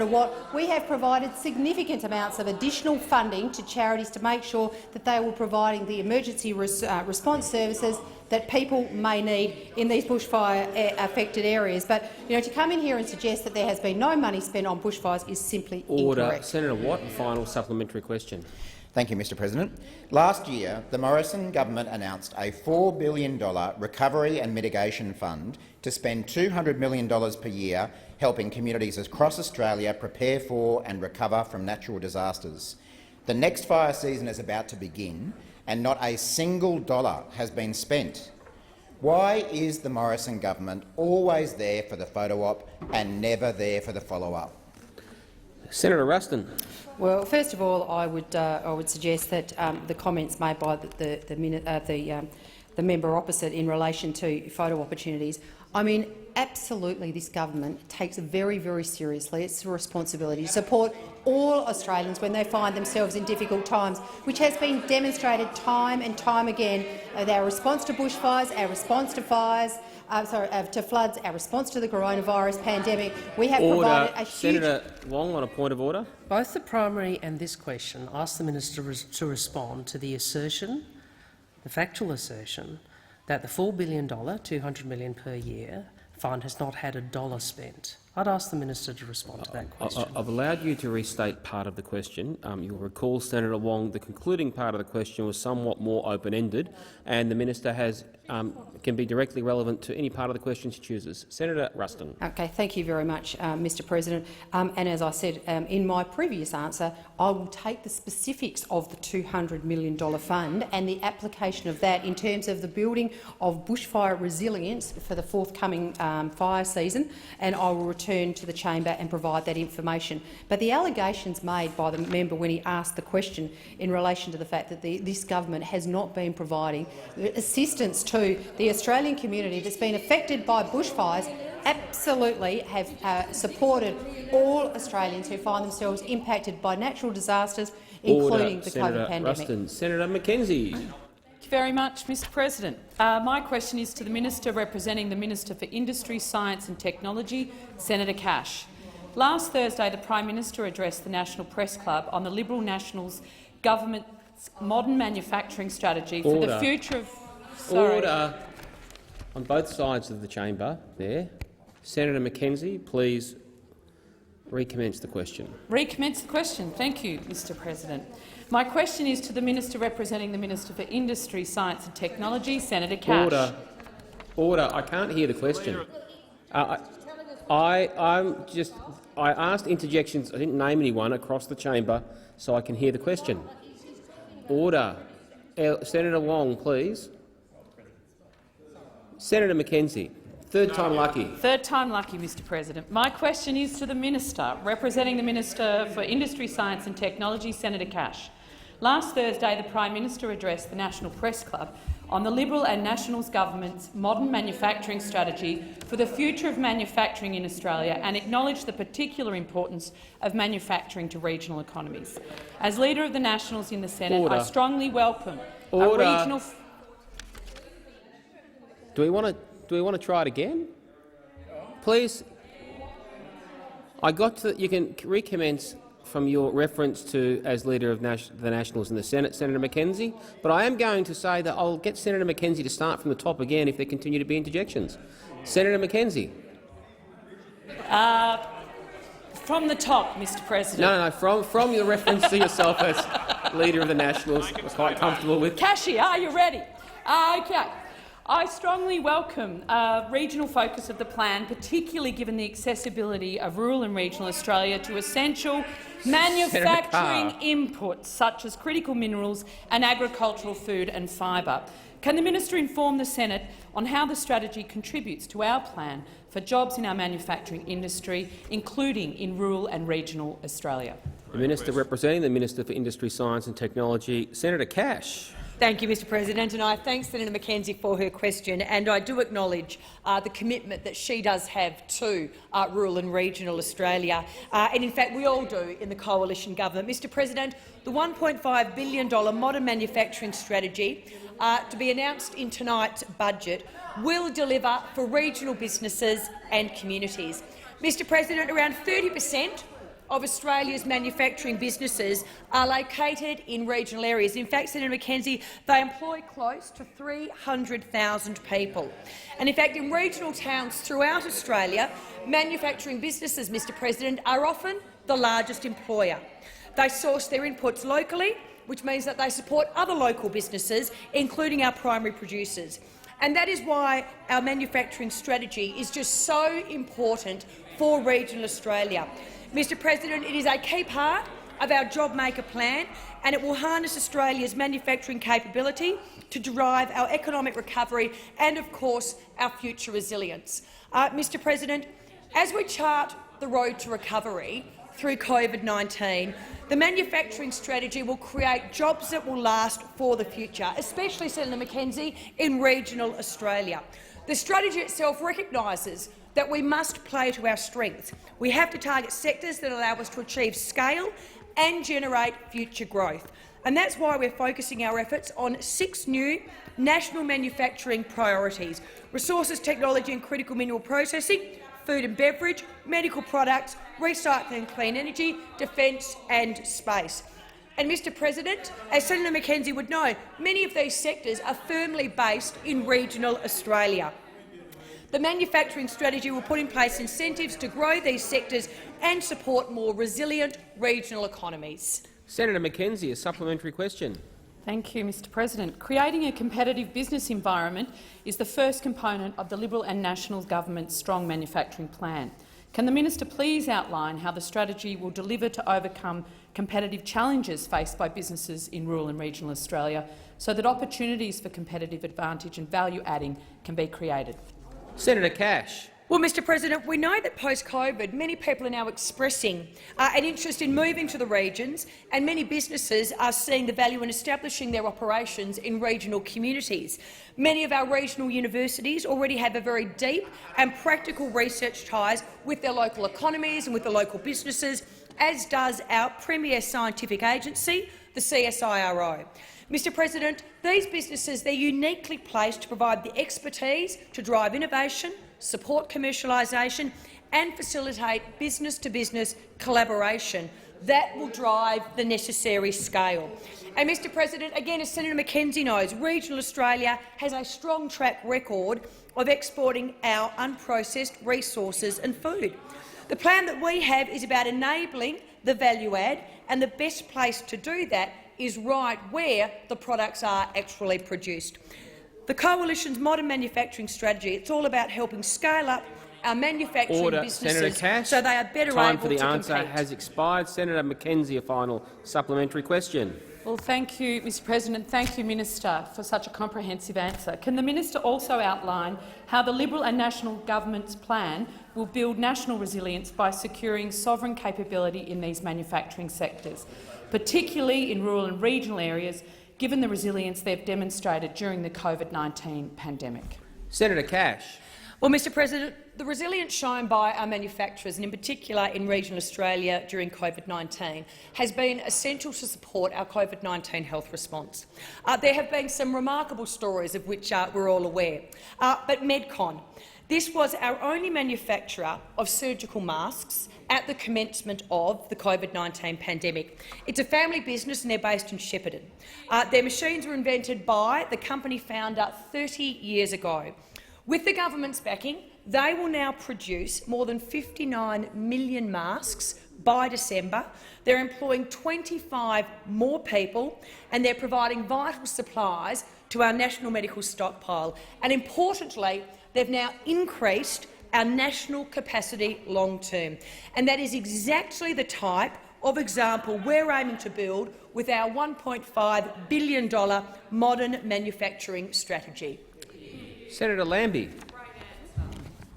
Watt, we have provided significant amounts of additional funding to charities to make sure that they were providing the emergency response services that people may need in these bushfire-affected areas. But to come in here and suggest that there has been no money spent on bushfires is simply incorrect. Senator Watt, final supplementary question. Thank you, Mr President. Last year, the Morrison government announced a $4 billion recovery and mitigation fund to spend $200 million per year helping communities across Australia prepare for and recover from natural disasters. The next fire season is about to begin, and not a single dollar has been spent. Why is the Morrison government always there for the photo op and never there for the follow-up? Senator Ruston. Well, first of all, I would suggest that the comments made by the member opposite in relation to photo opportunities, I mean, absolutely this government takes very, very seriously its responsibility to support all Australians when they find themselves in difficult times, which has been demonstrated time and time again. Our response to bushfires, our response to fires, to floods, our response to the coronavirus pandemic, we have provided a huge— Senator Wong, on a point of order. Both the primary and this question ask the minister to respond to the assertion, the factual assertion, that the $4 billion, $200 million per year fund has not had a dollar spent. I'd ask the minister to respond to that question. I've allowed you to restate part of the question. You'll recall, Senator Wong, the concluding part of the question was somewhat more open-ended, and the minister can be directly relevant to any part of the question she chooses. Senator Ruston. Okay, thank you very much, Mr President. And as I said in my previous answer, I will take the specifics of the $200 million fund and the application of that in terms of the building of bushfire resilience for the forthcoming fire season, and I will return to the chamber and provide that information. But the allegations made by the member when he asked the question in relation to the fact that this government has not been providing assistance to the Australian community that's been affected by bushfires absolutely have supported all Australians who find themselves impacted by natural disasters, including the COVID pandemic. Ruston. Senator McKenzie. Thank you very much, Mr President. My question is to the Minister representing the Minister for Industry, Science and Technology, Senator Cash. Last Thursday, the Prime Minister addressed the National Press Club on the Liberal Nationals government's modern manufacturing strategy for the future of— Order on both sides of the chamber there. Senator McKenzie, please recommence the question. Recommence the question. Thank you, Mr President. My question is to the Minister representing the Minister for Industry, Science and Technology, Senator Cash. Order. I can't hear the question. I asked interjections. I didn't name anyone across the chamber, so I can hear the question. Order. Senator Wong, please. Senator McKenzie, third time lucky. Third time lucky, Mr President. My question is to the Minister representing the Minister for Industry, Science and Technology, Senator Cash. Last Thursday, the Prime Minister addressed the National Press Club on the Liberal and Nationals government's modern manufacturing strategy for the future of manufacturing in Australia and acknowledged the particular importance of manufacturing to regional economies. As Leader of the Nationals in the Senate, I strongly welcome a regional— Do we want to try it again? Please. I got to. You can recommence from your reference to as Leader of the Nationals in the Senate, Senator Mackenzie, but I am going to say that I'll get Senator Mackenzie to start from the top again if there continue to be interjections. Senator Mackenzie. From the top, Mr. President. No, from your reference to yourself as Leader of the Nationals, I was quite comfortable with. Cashy, are you ready? Okay. I strongly welcome a regional focus of the plan, particularly given the accessibility of rural and regional Australia to essential manufacturing inputs such as critical minerals and agricultural food and fibre. Can the minister inform the Senate on how the strategy contributes to our plan for jobs in our manufacturing industry, including in rural and regional Australia? The Minister representing the Minister for Industry, Science and Technology, Senator Cash. Thank you, Mr. President, and I thank Senator Mackenzie for her question, and I do acknowledge the commitment that she does have to rural and regional Australia, and in fact we all do in the coalition government. Mr. President, the $1.5 billion modern manufacturing strategy to be announced in tonight's budget will deliver for regional businesses and communities. Mr. President, around 30% of Australia's manufacturing businesses are located in regional areas. In fact, Senator Mackenzie, they employ close to 300,000 people. And in fact, in regional towns throughout Australia, manufacturing businesses, Mr. President, are often the largest employer. They source their inputs locally, which means that they support other local businesses, including our primary producers. And that is why our manufacturing strategy is just so important for regional Australia. Mr. President, it is a key part of our JobMaker plan, and it will harness Australia's manufacturing capability to drive our economic recovery and, of course, our future resilience. Mr. President, as we chart the road to recovery through COVID-19, the manufacturing strategy will create jobs that will last for the future, especially, Senator Mackenzie, in regional Australia. The strategy itself recognises that we must play to our strengths. We have to target sectors that allow us to achieve scale and generate future growth. And that's why we're focusing our efforts on 6 new national manufacturing priorities: resources, technology and critical mineral processing, food and beverage, medical products, recycling and clean energy, defence and space. And, Mr. President, as Senator Mackenzie would know, many of these sectors are firmly based in regional Australia. The manufacturing strategy will put in place incentives to grow these sectors and support more resilient regional economies. Senator Mackenzie, a supplementary question. Thank you, Mr. President. Creating a competitive business environment is the first component of the Liberal and National government's strong manufacturing plan. Can the minister please outline how the strategy will deliver to overcome competitive challenges faced by businesses in rural and regional Australia so that opportunities for competitive advantage and value-adding can be created? Senator Cash. Well, Mr. President, we know that post-COVID many people are now expressing an interest in moving to the regions, and many businesses are seeing the value in establishing their operations in regional communities. Many of our regional universities already have a very deep and practical research ties with their local economies and with the local businesses, as does our premier scientific agency, the CSIRO. Mr. President, these businesses, they're uniquely placed to provide the expertise to drive innovation, support commercialisation and facilitate business-to-business collaboration that will drive the necessary scale. And, Mr. President, again, as Senator Mackenzie knows, regional Australia has a strong track record of exporting our unprocessed resources and food. The plan that we have is about enabling the value add, and the best place to do that is right where the products are actually produced. The Coalition's modern manufacturing strategy, it's all about helping scale up our manufacturing businesses Senator Cash, so they are better time able for the to answer compete. has expired. Senator Mackenzie, a final supplementary question. Well, thank you, Mr. President. Thank you, Minister, for such a comprehensive answer. Can the minister also outline how the Liberal and National government's plan will build national resilience by securing sovereign capability in these manufacturing sectors, particularly in rural and regional areas, given the resilience they've demonstrated during the COVID-19 pandemic? Senator Cash. Well, Mr. President, the resilience shown by our manufacturers, and in particular in regional Australia during COVID-19, has been essential to support our COVID-19 health response. There have been some remarkable stories of which we're all aware. But Medcon, This was our only manufacturer of surgical masks at the commencement of the COVID-19 pandemic. It's a family business and they're based in Shepparton. Their machines were invented by the company founder 30 years ago. With the government's backing, they will now produce more than 59 million masks by December. They're employing 25 more people and they're providing vital supplies to our national medical stockpile. And importantly, they've now increased our national capacity long-term. And that is exactly the type of example we're aiming to build with our $1.5 billion modern manufacturing strategy. Senator Lambie.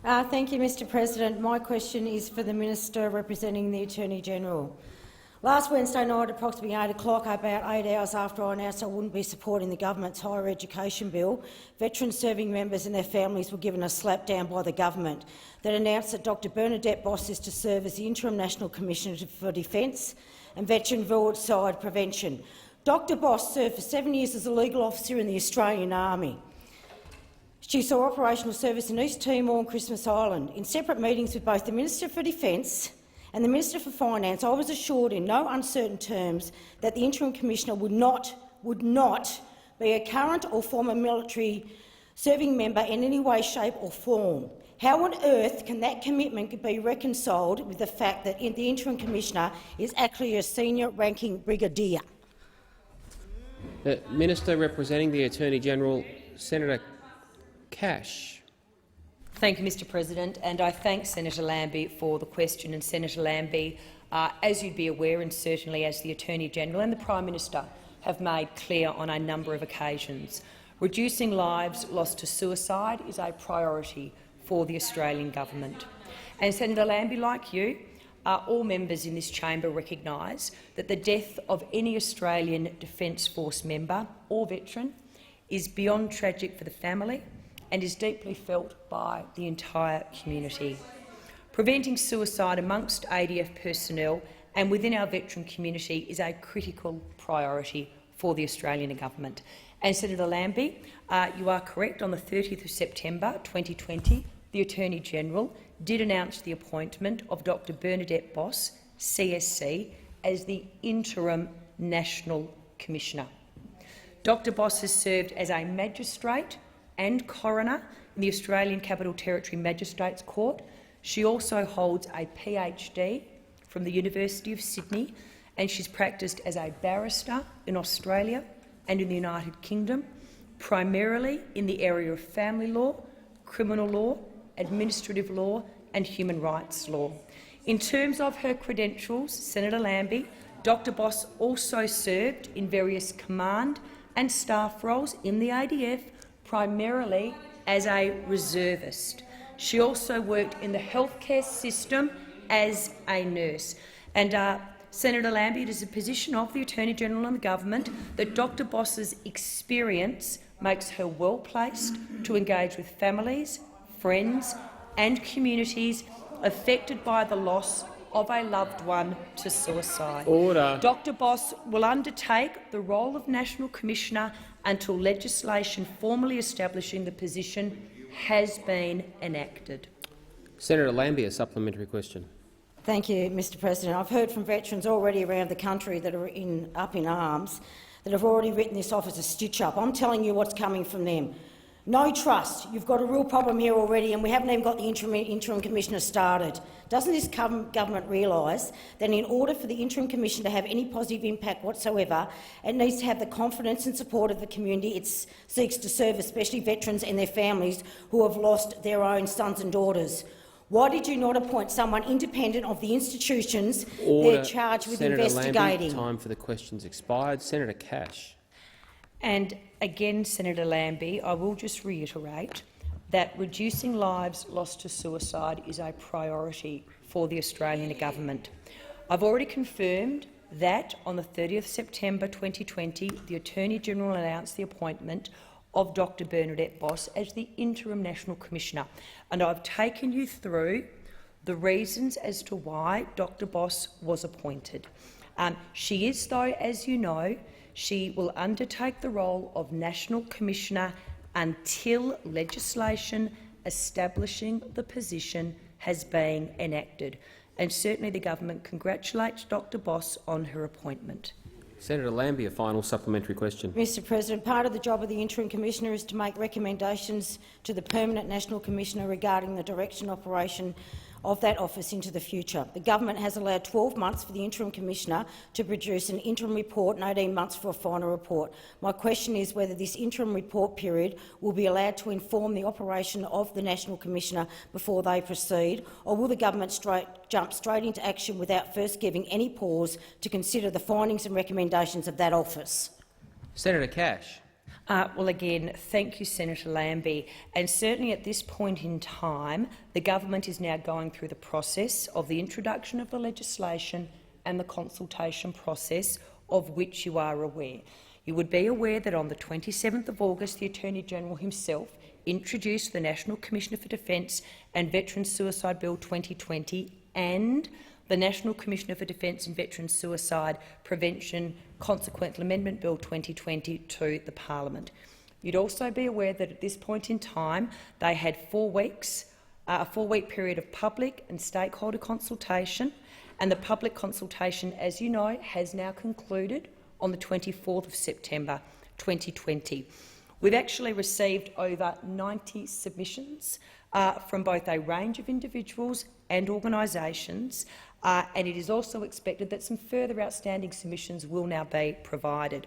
Thank you, Mr President. My question is for the Minister representing the Attorney-General. Last Wednesday night, approximately 8 o'clock, about 8 hours after I announced I wouldn't be supporting the government's higher education bill, veteran serving members and their families were given a slap down by the government that announced that Dr Bernadette Boss is to serve as the Interim National Commissioner for Defence and Veteran Suicide Prevention. Dr Boss served for 7 years as a legal officer in the Australian Army. She saw operational service in East Timor and Christmas Island. In separate meetings with both the Minister for Defence and the Minister for Finance, I was assured in no uncertain terms that the Interim Commissioner would not be a current or former military serving member in any way, shape or form. How on earth can that commitment be reconciled with the fact that the Interim Commissioner is actually a senior-ranking brigadier? The Minister representing the Attorney-General, Senator Cash. Thank you, Mr President, and I thank Senator Lambie for the question. And Senator Lambie, as you'd be aware, and certainly as the Attorney-General and the Prime Minister have made clear on a number of occasions, reducing lives lost to suicide is a priority for the Australian government. And Senator Lambie, like you, all members in this chamber recognise that the death of any Australian Defence Force member or veteran is beyond tragic for the family and is deeply felt by the entire community. Preventing suicide amongst ADF personnel and within our veteran community is a critical priority for the Australian government. And Senator Lambie, you are correct. On the 30th of September 2020, the Attorney-General did announce the appointment of Dr Bernadette Boss, CSC, as the Interim National Commissioner. Dr Boss has served as a magistrate and coroner in the Australian Capital Territory Magistrates Court. She also holds a PhD from the University of Sydney, and she's practised as a barrister in Australia and in the United Kingdom, primarily in the area of family law, criminal law, administrative law and human rights law. In terms of her credentials, Senator Lambie, Dr Boss also served in various command and staff roles in the ADF, primarily as a reservist. She also worked in the healthcare system as a nurse. And Senator Lambie, it is a position of the Attorney-General and the government that Dr Boss's experience makes her well-placed to engage with families, friends and communities affected by the loss of a loved one to suicide. Order. Dr Boss will undertake the role of National Commissioner until legislation formally establishing the position has been enacted. Senator Lambie, a supplementary question. Thank you, Mr President. I've heard from veterans already around the country that are up in arms that have already written this off as a stitch-up. I'm telling you what's coming from them. No trust. You've got a real problem here already, and we haven't even got the interim commissioner started. Doesn't this government realise that in order for the interim commissioner to have any positive impact whatsoever, it needs to have the confidence and support of the community it seeks to serve, especially veterans and their families who have lost their own sons and daughters? Why did you not appoint someone independent of the institutions they're charged with investigating? Senator Lambie, time for the questions expired. Senator Cash. And again, Senator Lambie, I will just reiterate that reducing lives lost to suicide is a priority for the Australian government. I've already confirmed that on the 30th September 2020, the Attorney-General announced the appointment of Dr Bernadette Boss as the Interim National Commissioner, and I've taken you through the reasons as to why Dr Boss was appointed. She is, though, as you know, she will undertake the role of National Commissioner until legislation establishing the position has been enacted, and certainly the government congratulates Dr Boss on her appointment. Senator Lambie, a final supplementary question. Mr President, part of the job of the Interim Commissioner is to make recommendations to the Permanent National Commissioner regarding the direction and operation of that office into the future. The government has allowed 12 months for the Interim Commissioner to produce an interim report and 18 months for a final report. My question is whether this interim report period will be allowed to inform the operation of the National Commissioner before they proceed, or will the government jump straight into action without first giving any pause to consider the findings and recommendations of that office? Senator Cash. Well, again, thank you, Senator Lambie. And certainly at this point in time, the government is now going through the process of the introduction of the legislation and the consultation process of which you are aware. You would be aware that on the 27th of August, the Attorney-General himself introduced the National Commissioner for Defence and Veterans Suicide Bill 2020 and the National Commissioner for Defence and Veterans Suicide Prevention Consequential Amendment Bill 2020 to the Parliament. You'd also be aware that at this point in time they had 4 weeks, a 4-week period of public and stakeholder consultation, and the public consultation, as you know, has now concluded on the 24th of September 2020. We've actually received over 90 submissions from both a range of individuals and organisations, and it is also expected that some further outstanding submissions will now be provided.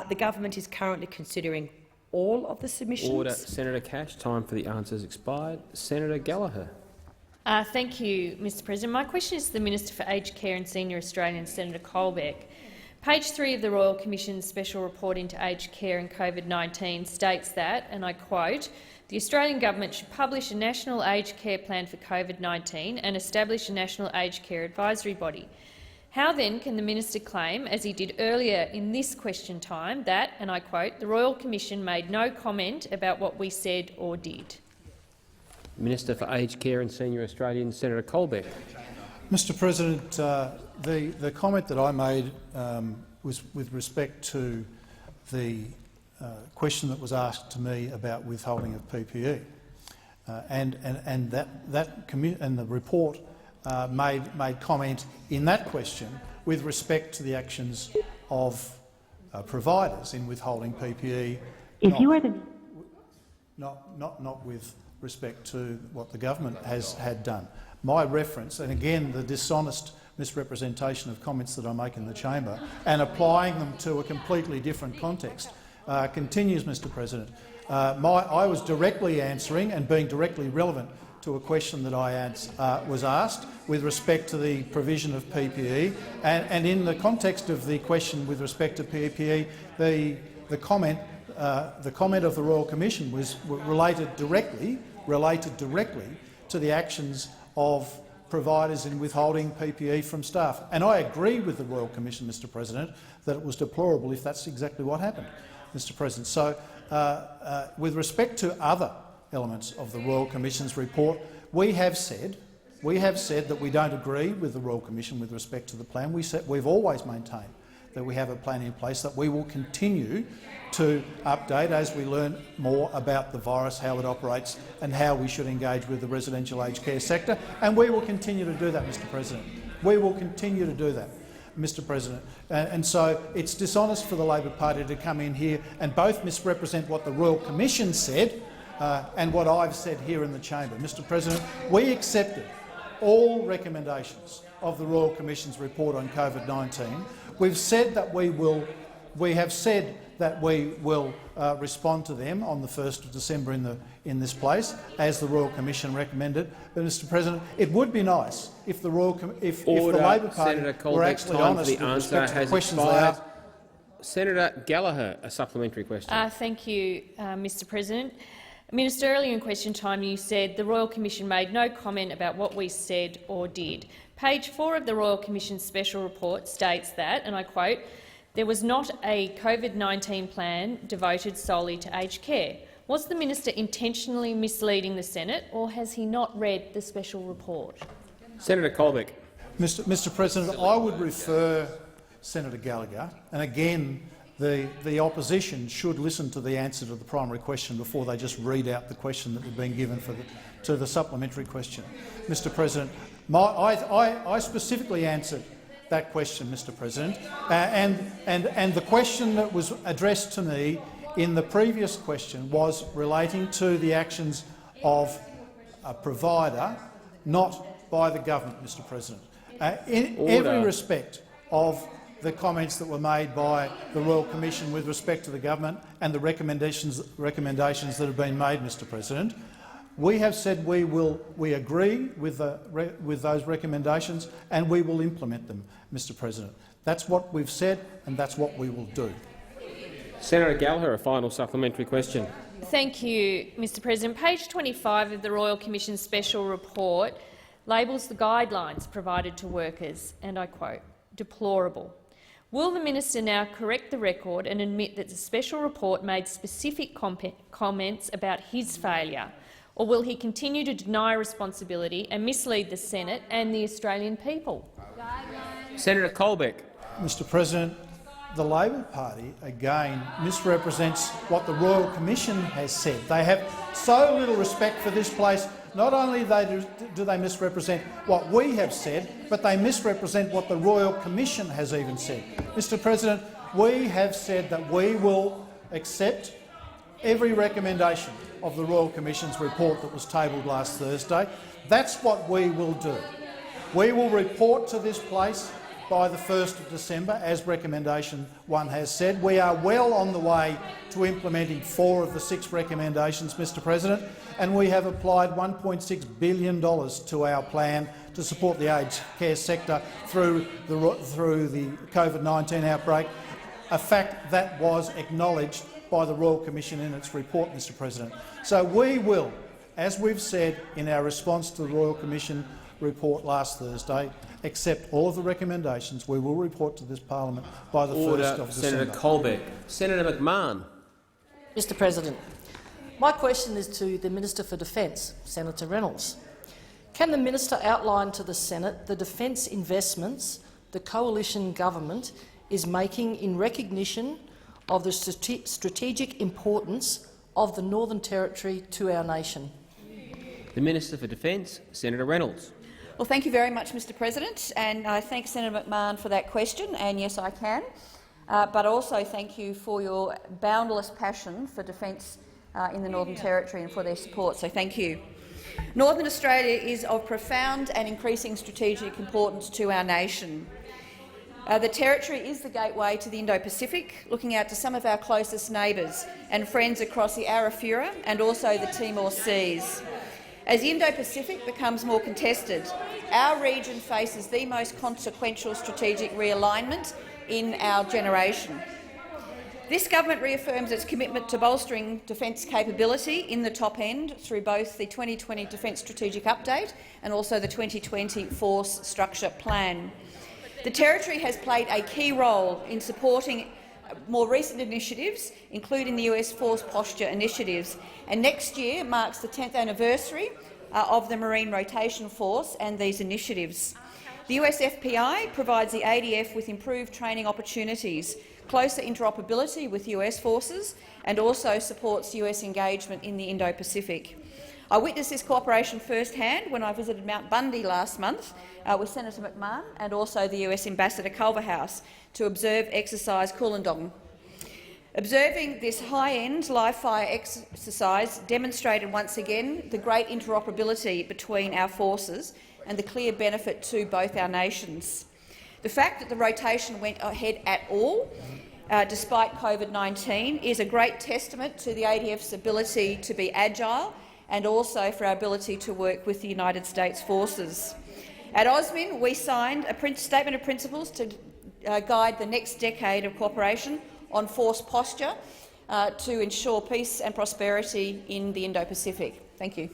The government is currently considering all of the submissions. Order. Senator Cash. Time for the answers expired. Senator Gallagher. Thank you, Mr President. My question is to the Minister for Aged Care and Senior Australians, Senator Colbeck. Page 3 of the Royal Commission's special report into aged care and COVID-19 states that, and I quote, "The Australian Government should publish a national aged care plan for COVID-19 and establish a national aged care advisory body." How then can the minister claim, as he did earlier in this question time, that, and I quote, "the Royal Commission made no comment about what we said or did"? Minister for Aged Care and Senior Australians, Senator Colbeck. Mr President, the comment that I made was with respect to the question that was asked to me about withholding of PPE, and the report made comment in that question with respect to the actions of providers in withholding PPE, not with respect to what the government had done. My reference, and again the dishonest misrepresentation of comments that I make in the chamber and applying them to a completely different context, continues, Mr President. I was directly answering and being directly relevant to a question that I was asked with respect to the provision of PPE, and in the context of the question with respect to PPE, the comment of the Royal Commission was related directly to the actions of providers in withholding PPE from staff. And I agree with the Royal Commission, Mr President, that it was deplorable if that's exactly what happened, Mr President. So, with respect to other elements of the Royal Commission's report, we have said that we don't agree with the Royal Commission with respect to the plan. We've always maintained that we have a plan in place that we will continue to update as we learn more about the virus, how it operates and how we should engage with the residential aged care sector. And we will continue to do that, Mr President. We will continue to do that, Mr President. And so it's dishonest for the Labor Party to come in here and both misrepresent what the Royal Commission said and what I've said here in the chamber. Mr President, we accepted all recommendations of the Royal Commission's report on COVID-19. We've said that we have said that we will respond to them on the 1st of December in this place, as the Royal Commission recommended. But, Mr President, it would be nice if the Labor Party were actually honest with respect to the questions they asked. Senator Gallagher, a supplementary question. Thank you, Mr President. Minister, earlier in question time you said the Royal Commission made no comment about what we said or did. Page 4 of the Royal Commission's special report states that, and I quote, "There was not a COVID-19 plan devoted solely to aged care." Was the minister intentionally misleading the Senate, or has he not read the special report? Senator Colbeck. Mr President, I would refer Senator Gallagher, and again the opposition should listen to the answer to the primary question before they just read out the question that they've been given to the supplementary question. Mr. President, I specifically answered that question, Mr. President, and the question that was addressed to me in the previous question was relating to the actions of a provider, not by the government, Mr. President. In every respect of the comments that were made by the Royal Commission with respect to the government and the recommendations that have been made, Mr. President, we have said we agree with those recommendations and we will implement them, Mr. President. That's what we've said and that's what we will do. Senator Gallagher, a final supplementary question. Thank you, Mr. President. Page 25 of the Royal Commission's special report labels the guidelines provided to workers, and I quote, "deplorable." Will the minister now correct the record and admit that the special report made specific comments about his failure, or will he continue to deny responsibility and mislead the Senate and the Australian people? Senator Colbeck. Mr. President, the Labor Party again misrepresents what the Royal Commission has said. They have so little respect for this place. Not only do they misrepresent what we have said, but they misrepresent what the Royal Commission has even said. Mr. President, we have said that we will accept every recommendation of the Royal Commission's report that was tabled last Thursday. That's what we will do. We will report to this place by the 1st of December, as recommendation 1 has said. We are well on the way to implementing 4 of the 6 recommendations, Mr. President, and we have applied $1.6 billion to our plan to support the aged care sector through the COVID-19 outbreak, a fact that was acknowledged by the Royal Commission in its report, Mr. President. So we will, as we've said in our response to the Royal Commission report last Thursday, accept all of the recommendations. We will report to this parliament by the 1st of December. Senator Colbeck. Senator McMahon. Mr. President, my question is to the Minister for Defence, Senator Reynolds. Can the minister outline to the Senate the defence investments the coalition government is making in recognition of the strategic importance of the Northern Territory to our nation? The Minister for Defence, Senator Reynolds. Well, thank you very much, Mr. President, and I thank Senator McMahon for that question, and yes, I can. But also thank you for your boundless passion for defence in the Northern Territory and for their support, so thank you. Northern Australia is of profound and increasing strategic importance to our nation. The Territory is the gateway to the Indo-Pacific, looking out to some of our closest neighbours and friends across the Arafura and also the Timor Seas. As the Indo-Pacific becomes more contested, our region faces the most consequential strategic realignment in our generation. This government reaffirms its commitment to bolstering defence capability in the top end through both the 2020 Defence Strategic Update and also the 2020 Force Structure Plan. The Territory has played a key role in supporting more recent initiatives, including the US Force Posture initiatives, and next year marks the 10th anniversary of the Marine Rotation Force and these initiatives. The US FPI provides the ADF with improved training opportunities, closer interoperability with US forces, and also supports US engagement in the Indo-Pacific. I witnessed this cooperation firsthand when I visited Mount Bundy last month with Senator McMahon and also the US Ambassador Culverhouse to observe exercise Coolangatta. Observing this high-end live-fire exercise demonstrated once again the great interoperability between our forces and the clear benefit to both our nations. The fact that the rotation went ahead at all, despite COVID-19, is a great testament to the ADF's ability to be agile and also for our ability to work with the United States forces. At AUSMIN, we signed a statement of principles to guide the next decade of cooperation on force posture to ensure peace and prosperity in the Indo-Pacific. Thank you.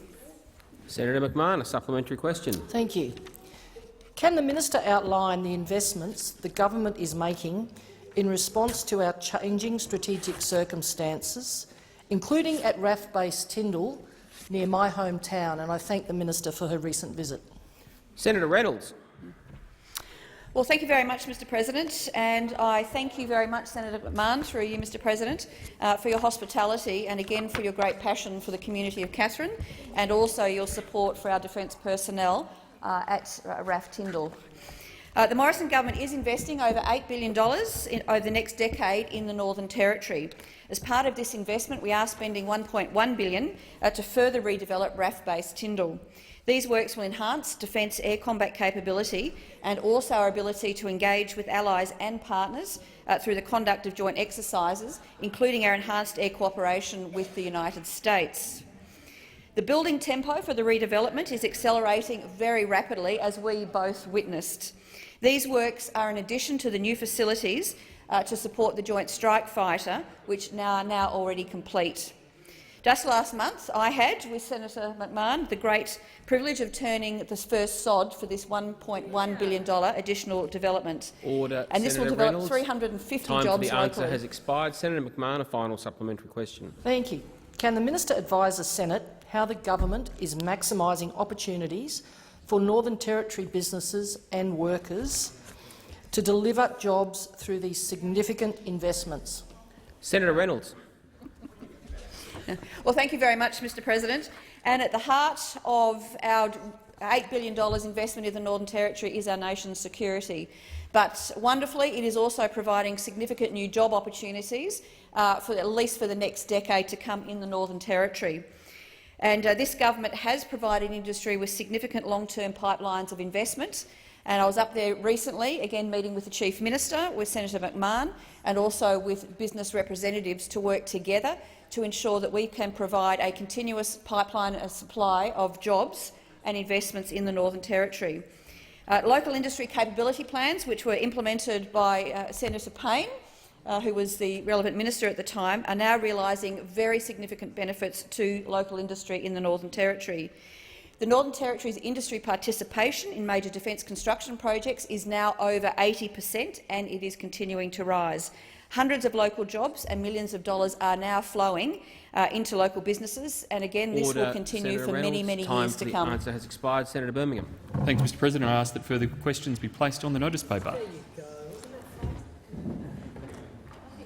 Senator McMahon, a supplementary question. Thank you. Can the minister outline the investments the government is making in response to our changing strategic circumstances, including at RAF Base Tyndall, near my hometown? And I thank the minister for her recent visit. Senator Reynolds. Well, thank you very much, Mr President, and I thank you very much, Senator McMahon, through you, Mr President, for your hospitality and again for your great passion for the community of Katherine and also your support for our defence personnel at RAF Tyndall. The Morrison government is investing over $8 billion over the next decade in the Northern Territory. As part of this investment, we are spending $1.1 billion to further redevelop RAF Base Tyndall. These works will enhance defence air combat capability and also our ability to engage with allies and partners through the conduct of joint exercises, including our enhanced air cooperation with the United States. The building tempo for the redevelopment is accelerating very rapidly, as we both witnessed. These works are in addition to the new facilities to support the Joint Strike Fighter, which are now already complete. Just last month, I had, with Senator McMahon, the great privilege of turning the first sod for this $1.1 billion additional development. Order. And this Senator will develop Reynolds. 350 Time jobs for the answer locally. has expired. Senator McMahon, a final supplementary question. Thank you. Can the minister advise the Senate how the government is maximising opportunities for Northern Territory businesses and workers to deliver jobs through these significant investments? Senator Reynolds. Well, thank you very much, Mr President. And at the heart of our $8 billion investment in the Northern Territory is our nation's security. But wonderfully, it is also providing significant new job opportunities, at least for the next decade to come in the Northern Territory. And this government has provided industry with significant long-term pipelines of investment. And I was up there recently, again meeting with the Chief Minister, with Senator McMahon, and also with business representatives to work together to ensure that we can provide a continuous pipeline and supply of jobs and investments in the Northern Territory. Local industry capability plans, which were implemented by Senator Payne, who was the relevant minister at the time, are now realising very significant benefits to local industry in the Northern Territory. The Northern Territory's industry participation in major defence construction projects is now over 80%, and it is continuing to rise. Hundreds of local jobs and millions of dollars are now flowing into local businesses, and again, this will continue for many, many years to come. The answer has expired. Senator Birmingham. Thanks, Mr President. I ask that further questions be placed on the notice paper.